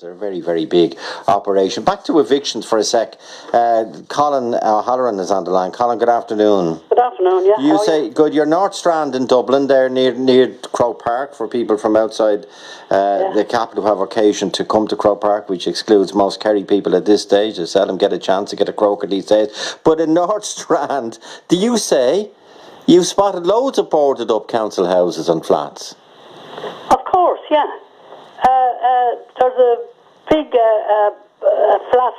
They're a very, very big operation. Back to evictions for a sec. Colin Halloran is on the line. Colin, good afternoon. Good afternoon, yeah. You say, good, you're North Strand in Dublin, there near Croke Park, for people from outside the capital who have occasion to come to Croke Park, which excludes most Kerry people at this stage. They seldom get a chance to get a croaker these days. But in North Strand, do you say you've spotted loads of boarded up council houses and flats? Of course, yeah. There's a big flat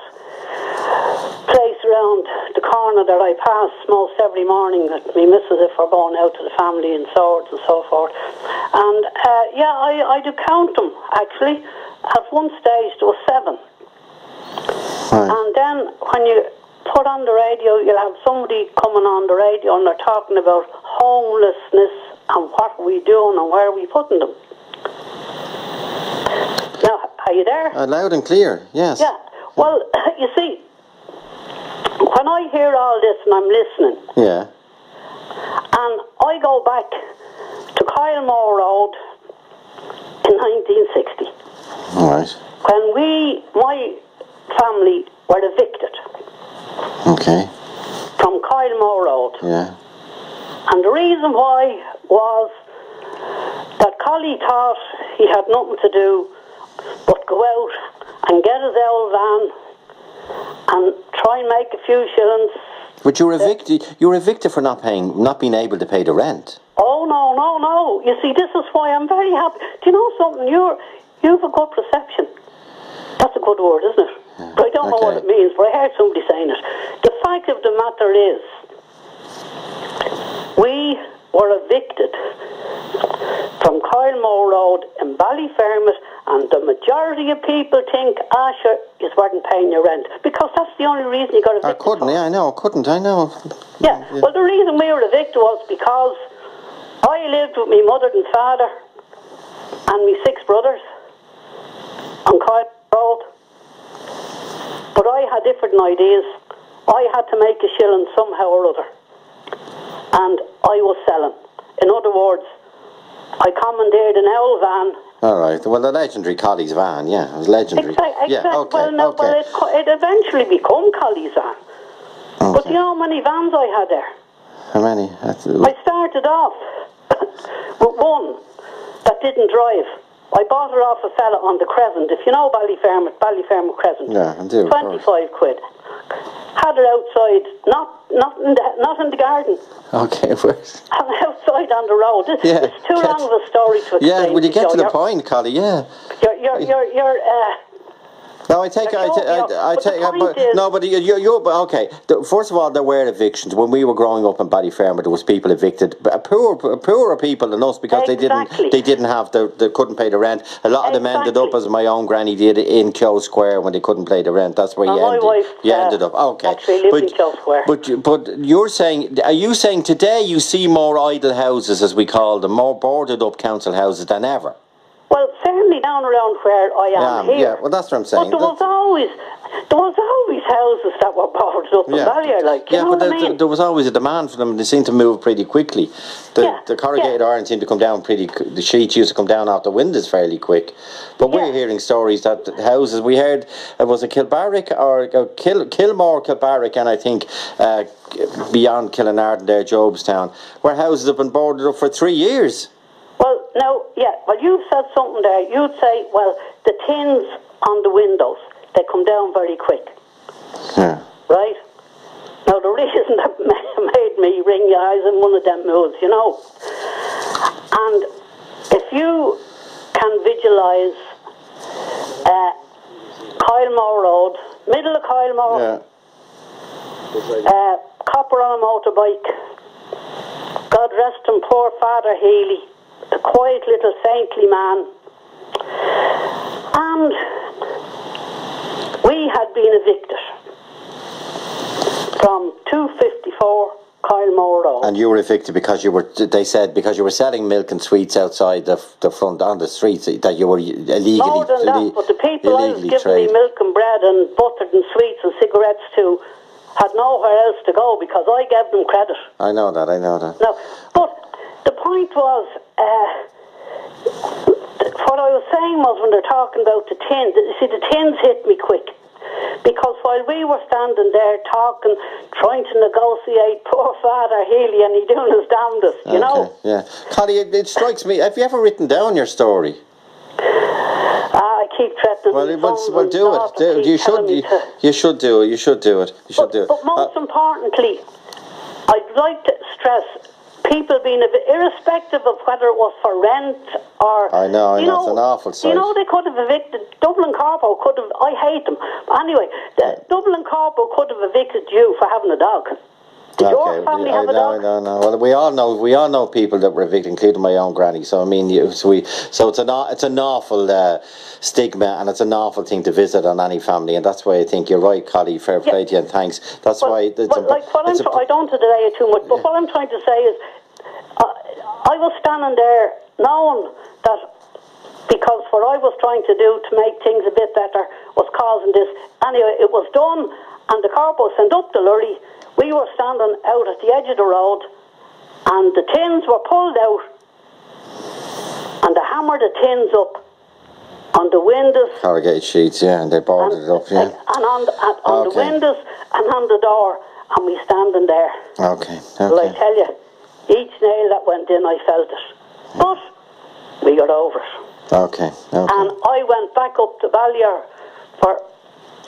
place around the corner that I pass most every morning with me missus if we're going out to the family and swords and so forth. And I do count them actually. At one stage there was 7. Right. And then when you put on the radio, you'll have somebody coming on the radio and they're talking about homelessness and what we doing and where we putting them. Now, are you there? Loud and clear, yes. Yeah. Well, you see, when I hear all this and I'm listening, yeah, and I go back to Kylemore Road in 1960. All right. When my family were evicted. Okay. From Kylemore Road. Yeah. And the reason why was that Collie thought he had nothing to do but go out and get his old van and try and make a few shillings. But you were evicted for not being able to pay the rent. Oh no. You see, this is why I'm very happy. Do you know something? You've a good perception. That's a good word, isn't it? Yeah. But I don't know what it means, but I heard somebody saying it. The fact of the matter is, we were evicted from Kylemore Road in Ballyfermot, and the majority of people think Asher is worth paying your rent, because that's the only reason you got evicted. I know. Yeah, well, the reason we were evicted was because I lived with my mother and father and my 6 brothers on Kylemore Road, but I had different ideas. I had to make a shilling somehow or other, and I was selling. In other words, I commandeered an owl van. All right. Well, the legendary Collie's van, yeah, it was legendary. Exactly. Yeah, okay. Well, it eventually became Collie's van. Okay. But do you know how many vans I had there? How many? I started off with one that didn't drive. I bought her off a fella on the Crescent. If you know Ballyfermot Crescent. Yeah, I do. 25 quid. Had her outside, not in the garden. Okay, I'm outside on the road. It's too long of a story to explain. Yeah, will you get to the point, Collie? Yeah. You're No, I take. Okay. First of all, there were evictions when we were growing up in Ballyfermot. There was people evicted, poorer people than us, because they didn't have they couldn't pay the rent. A lot of them ended up, as my own granny did, in Keogh Square when they couldn't pay the rent. That's where you ended up. Okay, actually lived in Keogh Square. But are you saying today you see more idle houses, as we call them, more boarded up council houses than ever? Well, certainly down around where I am here. Yeah, well, that's what I'm saying. But there was always houses that were boarded up in Ballier, like, you know what I mean? There was always a demand for them, and they seemed to move pretty quickly. The corrugated iron seemed to come down the sheets used to come down off the windows fairly quick. But we're hearing stories that houses, we heard it was a Kilbarrack or Kilmore, Kilbarrack, and I think beyond Killinarden there, Jobstown, where houses have been boarded up for 3 years. Well, no, well, you've said something there. You'd say, well, the tins on the windows, they come down very quick. Yeah. Right? Now, the reason that made me wring your eyes in one of them moods, you know. And if you can visualise Kylemore Road, middle of Kylemore, copper on a motorbike, God rest him, poor Father Healy, a quiet little saintly man, and we had been evicted from 254 Kylemore Road. And you were evicted because you were selling milk and sweets outside the front on the streets, that you were illegally. More than that, but the people I was giving me milk and bread and butter and sweets and cigarettes to had nowhere else to go because I gave them credit. I know that. No, but the point was, what I was saying was when they're talking about the tins, you see, the tins hit me quick. Because while we were standing there talking, trying to negotiate, poor Father Healy, and he doing his damnedest, you know? Yeah. Collie, it strikes me, have you ever written down your story? I keep threatening. Well, do it. You should do it. But most importantly, I'd like to stress people being irrespective of whether it was for rent or... I know, it's an awful sight. You know, they could have evicted... Dublin Corpo could have... I hate them. Anyway, Dublin Corpo could have evicted you for having a dog. Did your family have a dog? No. Well, we all know people that were evicted, including my own granny. So I mean, it's an awful stigma, and it's an awful thing to visit on any family, and that's why I think you're right, Collie. Fair play to you, and thanks. That's why. I don't want to delay it too much, but what I'm trying to say is, I was standing there knowing that because what I was trying to do to make things a bit better was causing this. Anyway, it was done, and the corpo sent up the lorry. We were standing out at the edge of the road, and the tins were pulled out, and they hammered the tins up on the windows. Corrugated sheets, and they boarded it up, And on the windows and on the door, and we standing there. Okay. Well, I tell you, each nail that went in, I felt it. But we got over it. Okay. And I went back up to Ballier for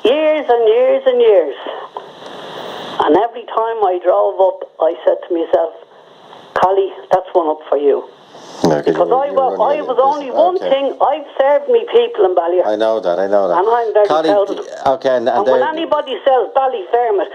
years and years and years. And every time I drove up, I said to myself, Collie, that's one up for you. Yeah, because I was only one thing. I've served me people in Ballier. I know that. And I'm very proud of it. Okay, and when anybody says Ballyfermot,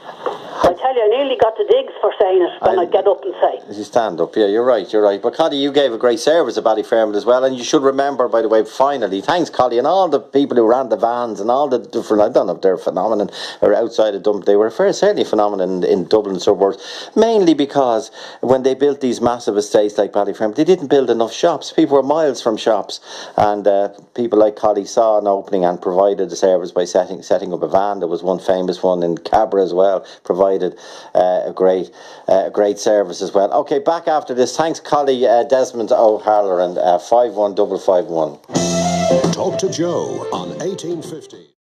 I tell you, I nearly got the digs for saying it when I get up and say. You stand up, you're right. But Collie, you gave a great service at Ballyfermot as well, and you should remember, by the way, finally, thanks Collie, and all the people who ran the vans and all the different, I don't know if they're a phenomenon or outside of Dublin, they were certainly a phenomenon in Dublin suburbs, mainly because when they built these massive estates like Ballyfermot, they didn't build enough shops. People were miles from shops, and people like Collie saw an opening and provided the service by setting up a van. There was one famous one in Cabra as well, provided a great service as well. Okay, back after this. Thanks, Collie, Desmond O'Halloran, 51551. Talk to Joe on 1850.